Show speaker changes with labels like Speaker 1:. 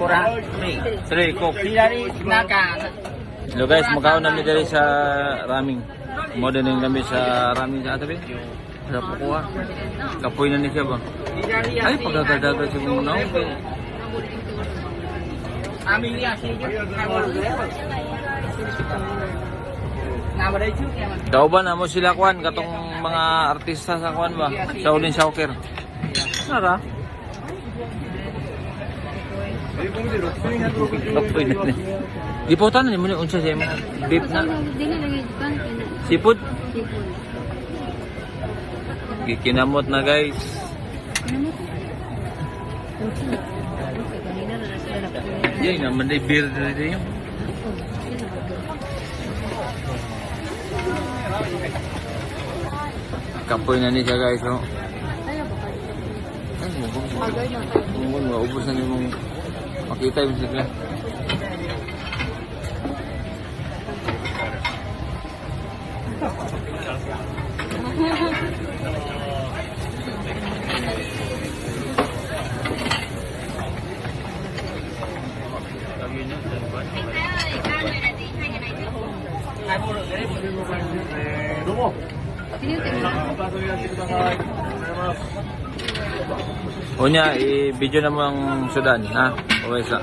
Speaker 1: Kurang.
Speaker 2: 3 cook.
Speaker 1: Dari naka.
Speaker 2: Hello guys, magkaon namin dali sa raming. Modern din kami sa raming sa atabi. Sa Pukuha. Kapoy na ni siya ba? Ay, pagkagadaga siya mong naong.
Speaker 1: Amin niya sige.
Speaker 2: Daw ba na mo sila kuan katong mga artista sa kuan ba? Shaolin Soccer. Nara. Kapoy na ni. Giputan na ni mo ni unsa siya mo? Beef na. Seafood. Gikinamot na guys. Yay naman day beer na din yun. Kapoy na ni siya guys. Oh. Ay, mungkong maubos na ni mong makita yung sila. O niya, i-video na mo ang sudan, ha? O isa.